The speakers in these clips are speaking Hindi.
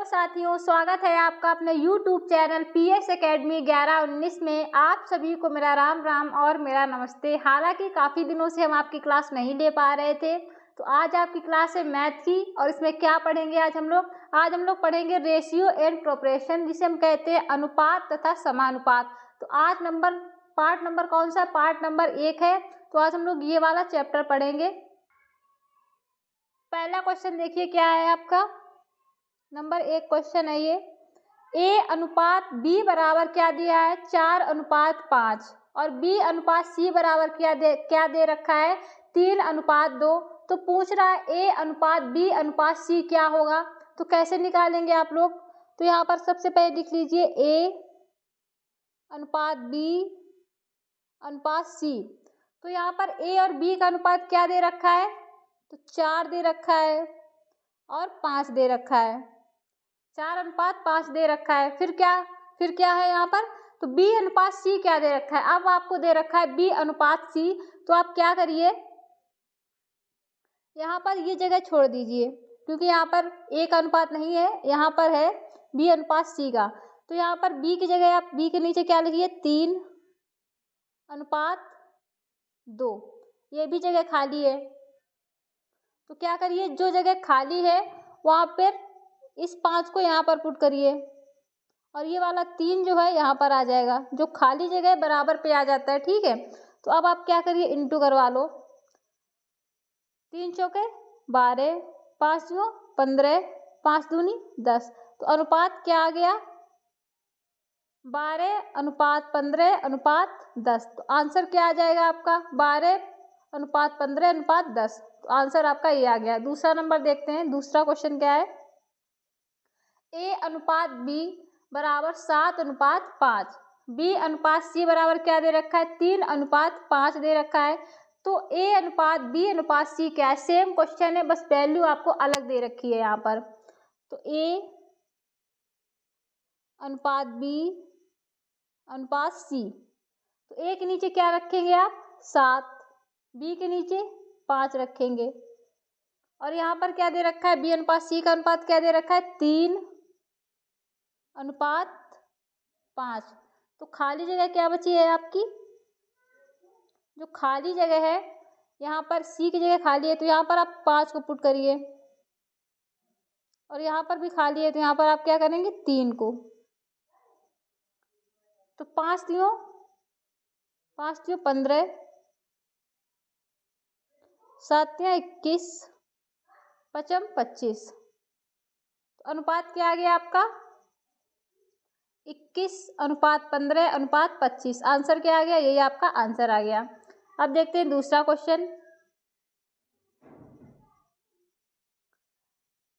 साथियों, स्वागत है आपका अपने YouTube चैनल PS एकेडमी 11-19 में। आप सभी को मेरा राम राम और मेरा नमस्ते। हालांकि काफ़ी दिनों से हम आपकी क्लास नहीं ले पा रहे थे, तो आज आपकी क्लास है मैथ की। और इसमें क्या पढ़ेंगे आज हम लोग पढ़ेंगे रेशियो एंड प्रोपोर्शन, जिसे हम कहते हैं अनुपात तथा समानुपात। तो आज पार्ट नंबर कौन सा? पार्ट नंबर 1 है। तो आज हम लोग ये वाला चैप्टर पढ़ेंगे। पहला क्वेश्चन देखिए क्या है आपका। नंबर 1 क्वेश्चन है ये। A अनुपात B बराबर क्या दिया है? 4:5 और B अनुपात C बराबर क्या दे रखा है? 3:2। तो पूछ रहा है A अनुपात B अनुपात C क्या होगा। तो कैसे निकालेंगे आप लोग? तो यहाँ पर सबसे पहले लिख लीजिए A अनुपात B अनुपात C। तो यहाँ पर A और B का अनुपात क्या दे रखा है? तो 4 दे रखा है और 5 दे रखा है। 4:5 दे रखा है। फिर क्या है यहाँ पर? तो B अनुपात C क्या दे रखा है? अब आपको दे रखा है B अनुपात C। तो आप क्या करिए, यहाँ पर ये जगह छोड़ दीजिए, क्योंकि यहाँ पर A का अनुपात नहीं है, यहाँ पर है B अनुपात C का। तो यहाँ पर B की जगह आप B के नीचे क्या लिखिए? 3:2। ये भी जगह खाली है। तो क्या करिए, जो जगह खाली है वहाँ पर इस 5 को यहाँ पर पुट करिए और ये वाला 3 जो है यहाँ पर आ जाएगा। जो खाली जगह बराबर पे आ जाता है, ठीक है। तो अब आप क्या करिए, इंटू करवा लो। 3 चौके 12, 5 दूँ 15, 5 दूनी 10। तो अनुपात क्या आ गया? 12:15:10। तो आंसर क्या आ जाएगा आपका? 12:15:10। तो आंसर आपका ये आ गया। दूसरा नंबर देखते हैं, दूसरा क्वेश्चन क्या है। A अनुपात B बराबर 7:5। B अनुपात C बराबर क्या दे रखा है? 3:5 दे रखा है। तो A अनुपात B अनुपात C क्या है? सेम क्वेश्चन है, बस वैल्यू आपको अलग दे रखी है यहाँ पर। तो A अनुपात B अनुपात C। तो A के नीचे क्या रखेंगे आप? 7। B के नीचे 5 रखेंगे। और यहाँ पर क्या दे रखा है? B अनुपात C का अनुपात क्या दे रखा है? 3:5। तो खाली जगह क्या बची है आपकी? जो खाली जगह है यहाँ पर C की जगह खाली है, तो यहाँ पर आप 5 को पुट करिए। और यहाँ पर भी खाली है, तो यहाँ पर आप क्या करेंगे? 3 को। तो 5 दियो 15, 7 21, 5 25। तो अनुपात क्या आ गया आपका? 21:15:25। आंसर क्या आ गया? यही आपका आंसर आ गया। अब देखते हैं दूसरा क्वेश्चन।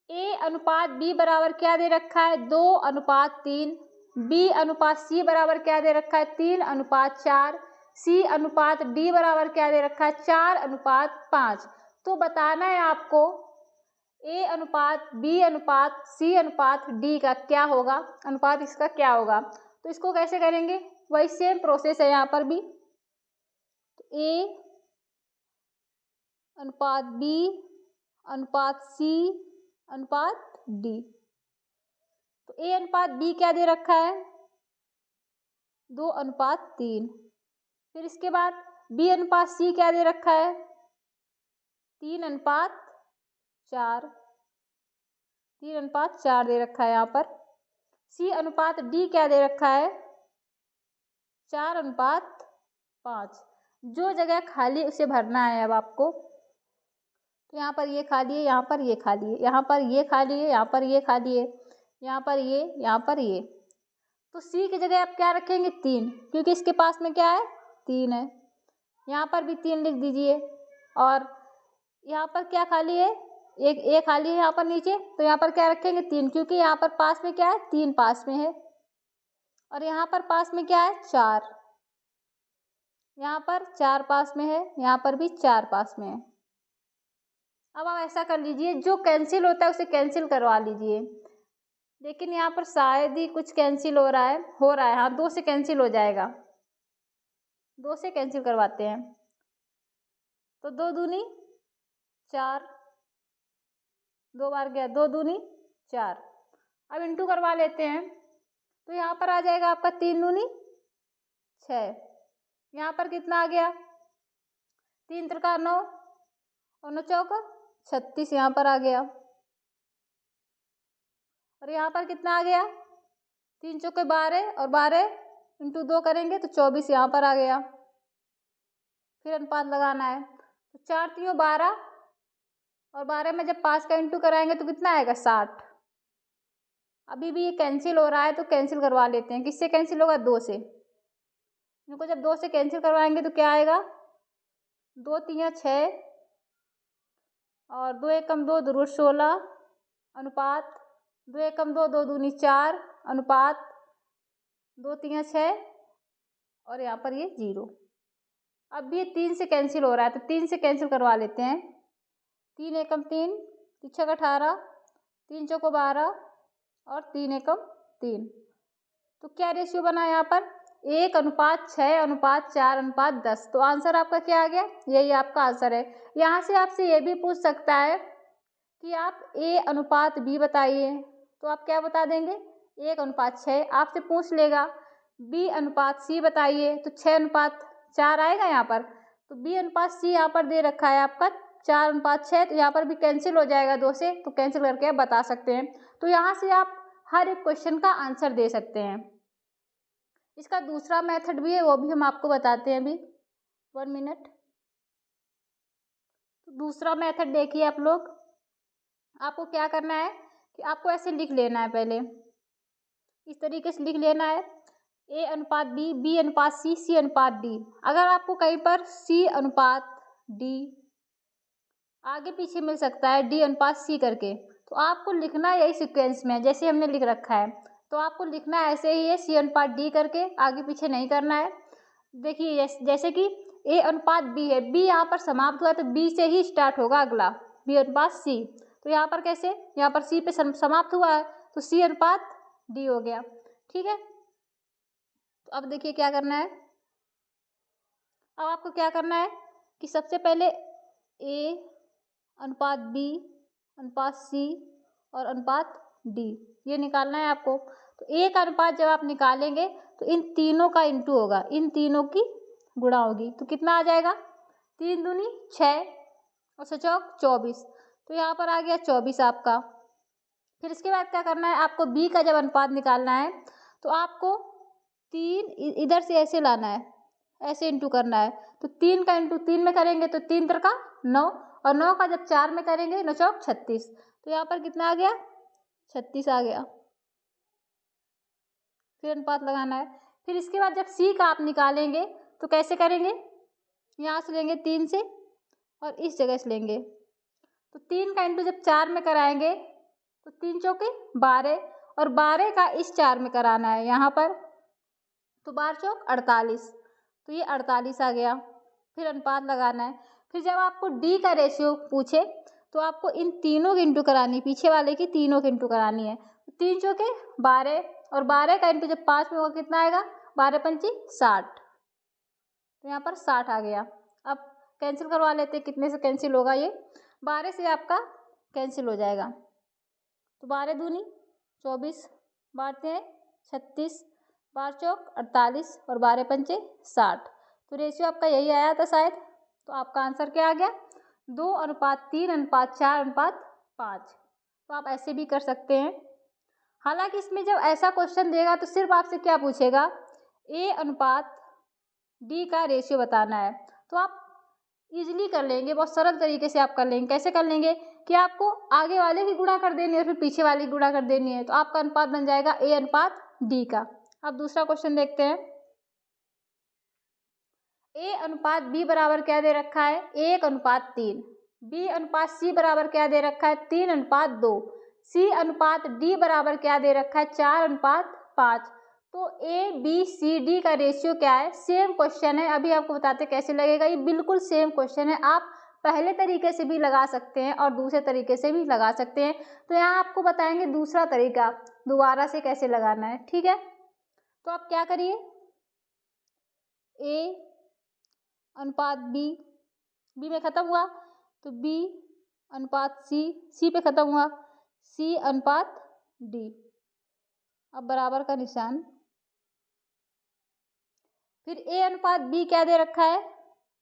A अनुपात B बराबर क्या दे रखा है? 2:3। B अनुपात C बराबर क्या दे रखा है? 3:4। C अनुपात D बराबर क्या दे रखा है? 4:5। तो बताना है आपको A अनुपात B अनुपात C अनुपात D का क्या होगा, अनुपात इसका क्या होगा। तो इसको कैसे करेंगे? वही सेम प्रोसेस है यहाँ पर भी। तो A अनुपात B अनुपात C अनुपात D। तो A अनुपात B क्या दे रखा है? 2:3। फिर इसके बाद B अनुपात C क्या दे रखा है? 3:4। 3:4 दे रखा है यहाँ पर। C अनुपात D क्या दे रखा है? 4:5। जो जगह खाली उसे भरना है अब आपको। तो यहाँ पर ये खाली है, यहाँ पर ये खाली है, यहाँ पर ये खाली है, यहाँ पर ये खाली है, यहाँ पर ये, यहाँ पर ये। तो C की जगह आप क्या रखेंगे? 3, क्योंकि इसके पास में क्या है? 3 है। यहाँ पर भी 3 लिख दीजिए। और यहाँ पर क्या खाली है? एक खाली है यहाँ पर नीचे, तो यहाँ पर क्या रखेंगे? 3, क्योंकि यहाँ पर पास में क्या है? 3 पास में है। और यहाँ पर पास में क्या है? 4। यहाँ पर 4 पास में है, यहाँ पर भी 4 पास में है। अब आप ऐसा कर लीजिए, जो कैंसिल होता है उसे कैंसिल करवा लीजिए। लेकिन यहाँ पर शायद ही कुछ कैंसिल हो रहा है। हाँ, 2 से कैंसिल हो जाएगा। 2 से कैंसिल करवाते हैं। तो 2 दूनी 4, 2 बार गया, 2 दूनी 4। अब इंटू करवा लेते हैं, तो यहाँ पर आ जाएगा आपका 3 दूनी 6। यहाँ पर कितना आ गया, 3 त्रिका 9 और 9 चौक 36 यहाँ पर आ गया। और यहाँ पर कितना आ गया, 3 चौके 12 और 12 इंटू 2 करेंगे तो 24 यहाँ पर आ गया। फिर अनुपात लगाना है, तो 4 3 12 और 12 में जब 5 का इंटू कराएंगे तो कितना आएगा 60। अभी भी ये कैंसिल हो रहा है तो कैंसिल करवा लेते हैं। किससे कैंसिल होगा, 2 से। इनको जब 2 से कैंसिल करवाएंगे तो क्या आएगा, 2 3 6 और 2 एकम 2 दूर 16 अनुपात 2 एकम 2 2 दूनी 4 अनुपात 2 3 6 और यहाँ पर ये 0। अब भी 3 से कैंसिल हो रहा है तो 3 से कैंसिल करवा लेते हैं। 3 एकम 3 3 छक 18 3 चौको 12 और 3 एकम 3। तो क्या रेशियो बना यहाँ पर, 1 अनुपात 6 अनुपात 4 अनुपात 10। तो आंसर आपका क्या आ गया, यही आपका आंसर है। यहाँ से आपसे ये भी पूछ सकता है कि आप A अनुपात B बताइए, तो आप क्या बता देंगे, 1 अनुपात 6। आपसे पूछ लेगा B अनुपात C बताइए, तो 6 अनुपात 4 आएगा यहाँ पर। तो B अनुपात C यहाँ पर दे रखा है आपका 4 अनुपात 6, तो यहाँ पर भी कैंसिल हो जाएगा 2 से, तो कैंसिल करके आप बता सकते हैं। तो यहाँ से आप हर एक क्वेश्चन का आंसर दे सकते हैं। इसका दूसरा मेथड भी है, वो भी हम आपको बताते हैं अभी। 1 मिनट। तो दूसरा मेथड देखिए आप लोग, आपको क्या करना है कि आपको ऐसे लिख लेना है, पहले इस तरीके से लिख लेना है, A अनुपात B, B अनुपात C, C अनुपात D। अगर आपको कहीं पर C अनुपात D आगे पीछे मिल सकता है D अनुपात C करके, तो आपको लिखना यही सीक्वेंस में जैसे हमने लिख रखा है। तो आपको लिखना ऐसे ही है, C अनुपात D करके, आगे पीछे नहीं करना है। देखिए जैसे कि A अनुपात B है, B यहाँ पर समाप्त हुआ तो B से ही स्टार्ट होगा अगला, B अनुपात C। तो यहाँ पर कैसे, यहाँ पर C पे समाप्त हुआ है तो C अनुपात D हो गया। ठीक है, तो अब देखिए क्या करना है। अब आपको क्या करना है कि सबसे पहले A अनुपात B अनुपात C और अनुपात D ये निकालना है आपको। तो A का अनुपात जब आप निकालेंगे तो इन तीनों का इंटू होगा, इन तीनों की गुणा होगी, तो कितना आ जाएगा, 3 दूनी 6 और 6 चौक 24। तो यहाँ पर आ गया 24 आपका। फिर इसके बाद क्या करना है, आपको B का जब अनुपात निकालना है तो आपको 3 इधर से ऐसे लाना है, ऐसे इंटू करना है। तो 3 का इंटू 3 में करेंगे तो 3 त्रिका 9 और 9 का जब 4 में करेंगे 9 चौक 36। तो यहाँ पर कितना आ गया, 36 आ गया। फिर अनुपात लगाना है। फिर इसके बाद जब C का आप निकालेंगे तो कैसे करेंगे, यहाँ से लेंगे 3 से और इस जगह से लेंगे। तो 3 का इंटू जब 4 में कराएंगे तो 3 चौके 12 और 12 का इस 4 में कराना है यहाँ पर, तो 12 चौक 48। तो ये 48 आ गया। फिर अनुपात लगाना है। फिर जब आपको D का रेशियो पूछे तो आपको इन तीनों की इंटू करानी, पीछे वाले की तीनों की इंटू करानी है। 3 चौके 12 और 12 का इंटू जब 5 में होगा कितना आएगा, 12 पंची 60। तो यहाँ पर 60 आ गया। अब कैंसिल करवा लेते हैं, कितने से कैंसिल होगा, ये 12 से आपका कैंसिल हो जाएगा। तो 12 दूनी 24, बारते हैं 36, 12 चौक 48 और 12 पंचे 60। तो रेशियो आपका यही आया था शायद। तो आपका आंसर क्या आ गया, 2 अनुपात 3 अनुपात 4 अनुपात 5। तो आप ऐसे भी कर सकते हैं। हालांकि इसमें जब ऐसा क्वेश्चन देगा तो सिर्फ आपसे क्या पूछेगा, A अनुपात D का रेशियो बताना है। तो आप इजीली कर लेंगे, बहुत सरल तरीके से आप कर लेंगे। कैसे कर लेंगे कि आपको आगे वाले की गुणा कर देनी है, फिर पीछे वाले की गुणा कर देनी है, तो आपका अनुपात बन जाएगा A अनुपात D का। अब दूसरा क्वेश्चन देखते हैं। A अनुपात B बराबर क्या दे रखा है, 1 अनुपात 3। B अनुपात C बराबर क्या दे रखा है, 3 अनुपात 2। C अनुपात D बराबर क्या दे रखा है, 4 अनुपात 5। तो A B C D का रेशियो क्या है, सेम क्वेश्चन है। अभी आपको बताते कैसे लगेगा, ये बिल्कुल सेम क्वेश्चन है। आप पहले तरीके से भी लगा सकते हैं और दूसरे तरीके से भी लगा सकते हैं। तो यहाँ आपको बताएंगे दूसरा तरीका दोबारा से कैसे लगाना है। ठीक है, तो आप क्या करिए, A अनुपात B में ख़त्म हुआ तो B अनुपात C पे ख़त्म हुआ, C अनुपात D। अब बराबर का निशान। फिर A अनुपात B क्या दे रखा है,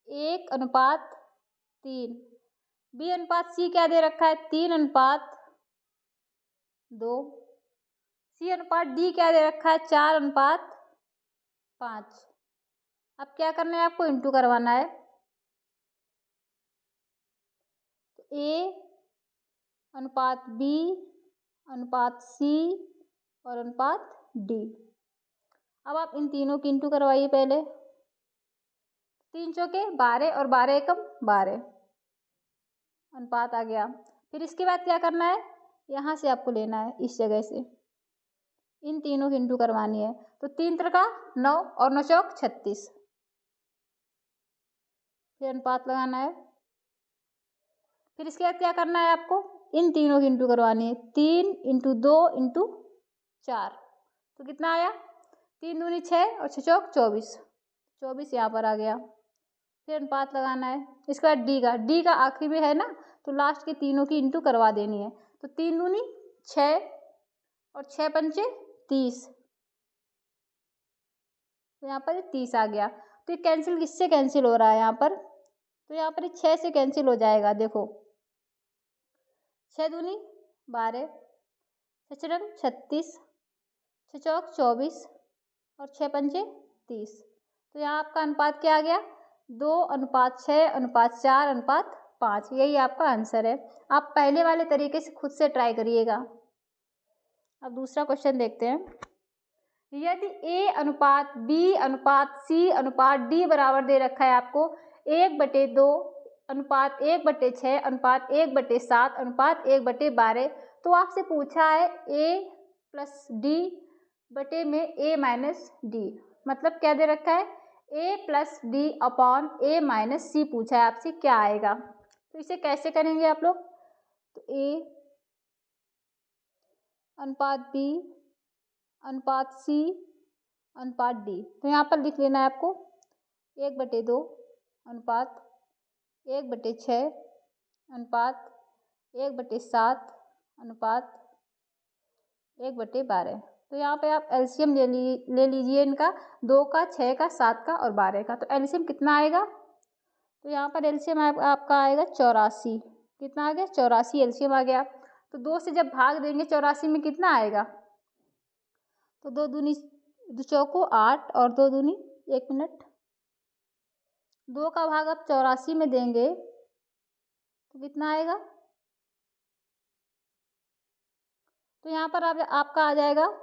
1:3। B अनुपात C क्या दे रखा है, 3:2। C अनुपात D क्या दे रखा है, 4:5। अब क्या करना है आपको, इंटू करवाना है। तो A अनुपात B अनुपात C और अनुपात D। अब आप इन तीनों की इंटू करवाइए पहले। 3 चौके 12 और 12 एकम 12 अनुपात आ गया। फिर इसके बाद क्या करना है, यहाँ से आपको लेना है, इस जगह से इन तीनों की इंटू करवानी है। तो 3 त्रिका 9 और 9 चौक 36। फिर अनुपात लगाना है। फिर इसके बाद क्या करना है आपको, इन तीनों की इंटू करवानी है। 3 × 2 × 4 तो कितना आया, 3 दूनी 6 और 6 चौक 24। 24 यहाँ पर आ गया। फिर अनुपात लगाना है। इसके बाद डी का आखिरी में है ना, तो लास्ट के तीनों की इंटू करवा देनी है। तो 3 दूनी 6 और 6 पंचे 30, तो यहाँ पर 30 आ गया। तो ये कैंसिल किससे कैंसिल हो रहा है यहाँ पर, तो यहाँ पर 6 से कैंसिल हो जाएगा। देखो 6 दूनी 12, 6 रंग 36, 6 चौक 24 और 6 पंचे 30। तो यहाँ आपका अनुपात क्या आ गया, 2:6:4:5। यही आपका आंसर है। आप पहले वाले तरीके से खुद से ट्राई करिएगा। अब दूसरा क्वेश्चन देखते हैं। यदि A अनुपात B अनुपात C अनुपात D बराबर दे रखा है आपको 1/2 अनुपात 1/6 अनुपात 1/7 अनुपात 1/12, तो आपसे पूछा है A + D बटे में A - D, मतलब क्या दे रखा है, A + D upon A - C पूछा है आपसे, क्या आएगा। तो इसे कैसे करेंगे आप लोग, तो A अनुपात B अनुपात C अनुपात D, तो यहाँ पर लिख लेना है आपको 1/2 अनुपात 1/6 अनुपात 1/7 अनुपात 1/12। तो यहाँ पे आप एलसीएम ले लीजिए इनका, 2 का 6 का 7 का और 12 का। तो एलसीएम कितना आएगा, तो यहाँ पर एलसीएम आपका आएगा 84। कितना आ गया, 84 एलसीएम आ गया। तो 2 से जब भाग देंगे 84 में कितना आएगा, तो 2 दूनी 2 चौको 8 और 2 दूनी 1 मिनट, 2 का भाग आप 84 में देंगे तो कितना आएगा, तो यहाँ पर आपका आ जाएगा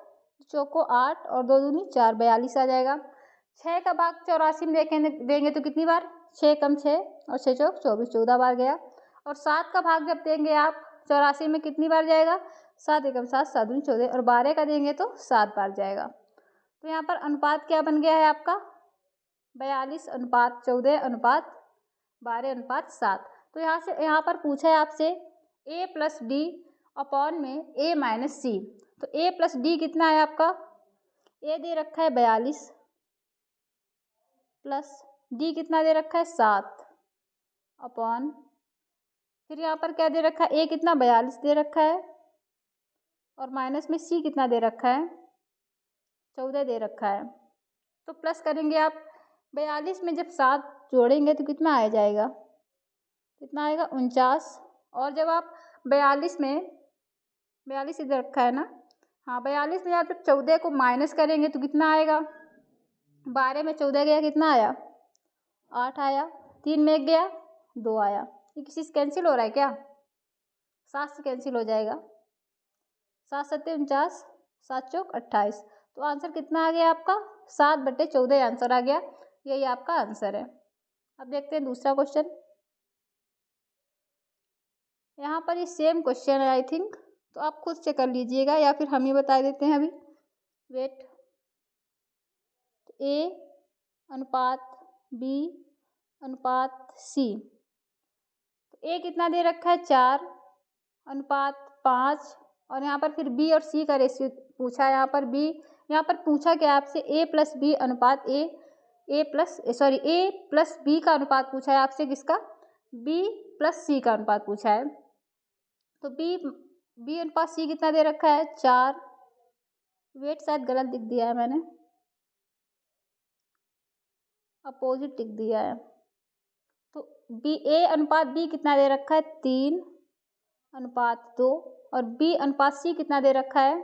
चौको 8 और 2 दूनी 4 42 आ जाएगा। 6 का भाग 84 में देंगे तो कितनी बार, 6 कम 6 और 6 चौक 24 14 बार गया। और 7 का भाग जब देंगे आप 84 में कितनी बार जाएगा, 7 एकम 7 7 दूनी 14 और 12 का देंगे तो 7 बार जाएगा। तो यहाँ पर अनुपात क्या बन गया है आपका, 42:14:12:7। तो यहाँ पर पूछा है आपसे A + D अपॉन में A - C। तो A + D कितना है आपका, A दे रखा है 42 प्लस D कितना दे रखा है 7 अपॉन, फिर यहाँ पर क्या दे रखा है, A कितना 42 दे रखा है और माइनस में C कितना दे रखा है 14 दे रखा है। तो प्लस करेंगे आप, 42 में जब 7 जोड़ेंगे तो कितना आ जाएगा, कितना आएगा 49। और जब आप 42 में 42 इधर रखा है ना, हाँ 42 में आप जब 14 को माइनस करेंगे तो कितना आएगा, 12 में 14 गया कितना आया 8 आया, 3 में 1 गया 2 आया। ये किसी से कैंसिल हो रहा है क्या, 7 से कैंसिल हो जाएगा, 7 7 49 7 चौक 28। तो आंसर कितना आ गया आपका, 7/14 आंसर आ गया। यही आपका आंसर है। अब देखते हैं दूसरा क्वेश्चन। यहाँ पर ये सेम क्वेश्चन है आई थिंक, तो आप खुद से कर लीजिएगा या फिर हम ही बता देते हैं अभी। वेट, A अनुपात B अनुपात C, तो A कितना दे रखा है 4 अनुपात 5, और यहाँ पर फिर B और C का रेशियो पूछा है। यहाँ पर यहाँ पर पूछा क्या आपसे, A + B अनुपात A + B का अनुपात पूछा है आपसे, किसका, B + C का अनुपात पूछा है। तो B अनुपात C कितना दे रखा है 4 वेट शायद गलत लिख दिया है मैंने, अपोजिट लिख दिया है। तो बी ए अनुपात बी कितना दे रखा है 3:2 और बी अनुपात सी कितना दे रखा है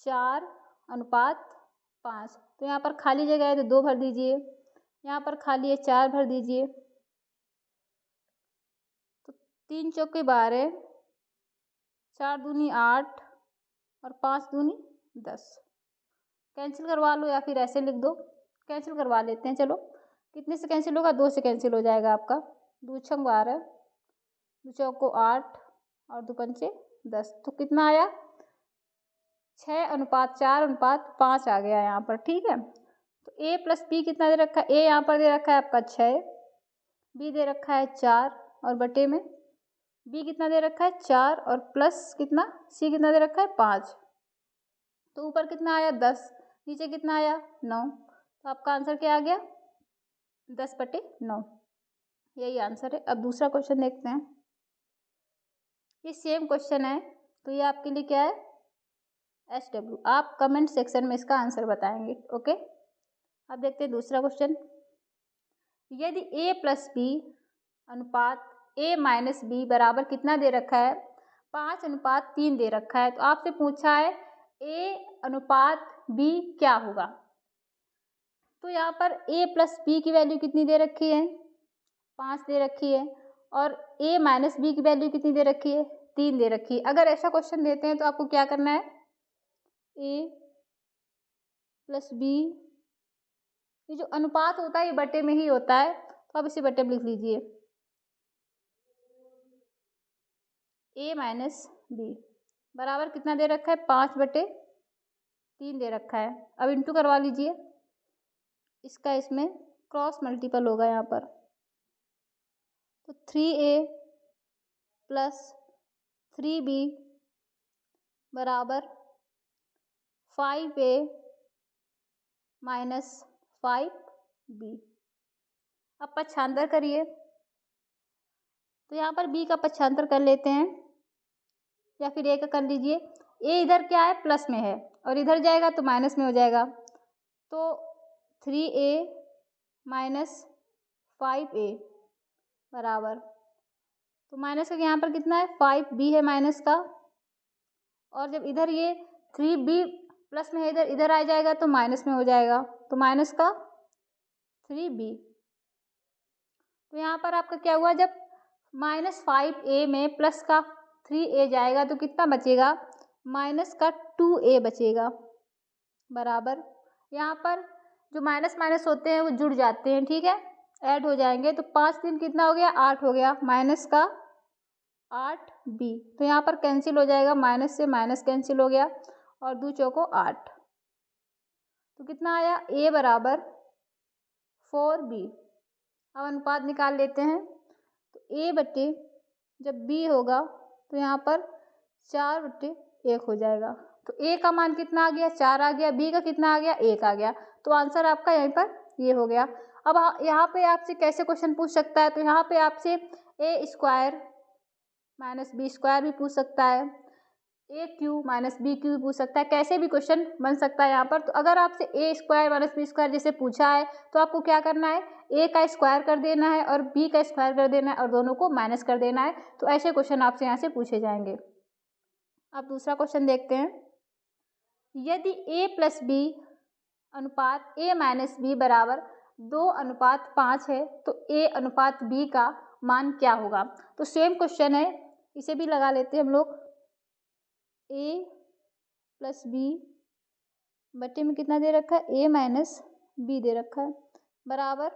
4:5। तो यहाँ पर खाली जगह है तो 2 भर दीजिए, यहाँ पर खाली है 4 भर दीजिए। तो 3 चौके 12, 4 दूनी 8 और 5 दूनी 10। कैंसिल करवा लो या फिर ऐसे लिख दो, कैंसिल करवा लेते हैं। चलो कितने से कैंसिल होगा, 2 से कैंसिल हो जाएगा आपका। 2 छंग 12, 2 चौको 8 और 2 पंचे 10। तो कितना आया 6:4:5 आ गया यहाँ पर। ठीक है, तो ए प्लस बी कितना दे रखा है, ए यहाँ पर दे रखा है आपका 6, बी दे रखा है 4 और बटे में बी कितना दे रखा है 4 और प्लस कितना सी कितना दे रखा है 5। तो ऊपर कितना आया 10, नीचे कितना आया 9। तो आपका आंसर क्या आ गया 10/9, यही आंसर है। अब दूसरा क्वेश्चन देखते हैं। ये सेम क्वेश्चन है, तो ये आपके लिए क्या है SW। आप कमेंट सेक्शन में इसका आंसर बताएंगे। ओके, अब देखते हैं दूसरा क्वेश्चन। यदि A प्लस बी अनुपात A माइनस बी बराबर कितना दे रखा है 5:3 दे रखा है, तो आपसे पूछा है A अनुपात B क्या होगा। तो यहाँ पर A प्लस बी की वैल्यू कितनी दे रखी है 5 दे रखी है और A माइनस बी की वैल्यू कितनी दे रखी है 3 दे रखी है। अगर ऐसा क्वेश्चन देते हैं तो आपको क्या करना है A प्लस बी, ये जो अनुपात होता है ये बटे में ही होता है, तो आप इसे बटे में लिख लीजिए। A माइनस बी बराबर कितना दे रखा है 5/3 दे रखा है। अब इंटू करवा लीजिए, इसका इसमें क्रॉस मल्टीपल होगा यहाँ पर। तो 3A प्लस 3B बराबर 5A माइनस 5B। अब पक्षांतर करिए, तो यहाँ पर B का पक्षांतर कर लेते हैं या फिर A का कर लीजिए। A इधर क्या है प्लस में है और इधर जाएगा तो माइनस में हो जाएगा। तो 3A माइनस 5A बराबर, तो माइनस का यहाँ पर कितना है 5B है माइनस का, और जब इधर ये 3B प्लस में है इधर आ जाएगा तो माइनस में हो जाएगा, तो माइनस का 3B। तो यहाँ पर आपका क्या हुआ, जब -5A में प्लस का 3A जाएगा तो कितना बचेगा माइनस का 2A बचेगा बराबर। यहाँ पर जो माइनस माइनस होते हैं वो जुड़ जाते हैं, ठीक है, ऐड हो जाएंगे। तो 5 3 कितना हो गया 8 हो गया, माइनस का 8B। तो यहाँ पर कैंसिल हो जाएगा, माइनस से माइनस कैंसिल हो गया और 2 चौको 8। तो कितना आया A बराबर 4B। अब अनुपात निकाल लेते हैं, तो A बटे जब B होगा तो यहाँ पर 4/1 हो जाएगा। तो A का मान कितना आ गया 4 आ गया, B का कितना आ गया 1 आ गया। तो आंसर आपका यहीं पर ये हो गया। अब यहाँ पे आपसे कैसे क्वेश्चन पूछ सकता है, तो यहाँ पे आपसे A² माइनस B² भी पूछ सकता है, AQ माइनस BQ भी पूछ सकता है, कैसे भी क्वेश्चन बन सकता है यहाँ पर। तो अगर आपसे A² माइनस B² जैसे पूछा है तो आपको क्या करना है A का स्क्वायर कर देना है और B का स्क्वायर कर देना है और दोनों को माइनस कर देना है। तो ऐसे क्वेश्चन आपसे यहाँ से पूछे जाएंगे। अब दूसरा क्वेश्चन देखते हैं। यदि A प्लस B अनुपात A माइनस B बराबर 2:5 है तो A अनुपात B का मान क्या होगा। तो सेम क्वेश्चन है, इसे भी लगा लेते हैं हम लोग। A प्लस B बटे में कितना दे रखा है A माइनस B दे रखा है बराबर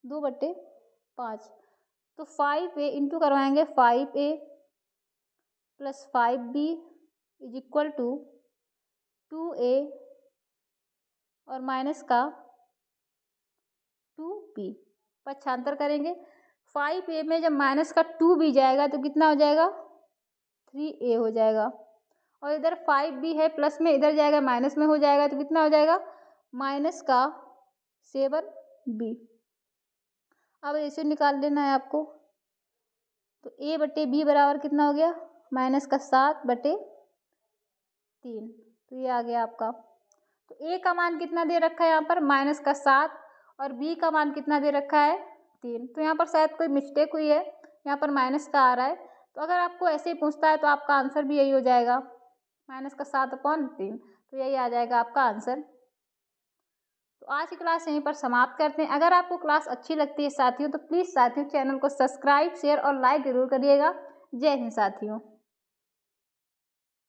2/5। तो 5A इंटू करवाएंगे 5A plus 5B is equal to 2A और माइनस का 2B। पक्षांतर करेंगे, 5A में जब माइनस का 2B जाएगा तो कितना हो जाएगा 3A हो जाएगा, और इधर 5B है प्लस में, इधर जाएगा माइनस में हो जाएगा तो कितना हो जाएगा माइनस का 7B। अब इसे निकाल लेना है आपको। तो A बटे B बराबर कितना हो गया माइनस का 7/3। तो ये आ गया आपका। तो ए का मान कितना दे रखा है यहाँ पर -7 और बी का मान कितना दे रखा है 3। तो यहाँ पर शायद कोई मिस्टेक हुई है, यहाँ पर माइनस का आ रहा है। तो अगर आपको ऐसे ही पूछता है तो आपका आंसर भी यही हो जाएगा -7/3। तो यही आ जाएगा आपका आंसर। तो आज की क्लास यहीं पर समाप्त करते हैं। अगर आपको क्लास अच्छी लगती है साथियों तो प्लीज़ साथियों चैनल को सब्सक्राइब, शेयर और लाइक ज़रूर करिएगा। जय हिंद साथियों।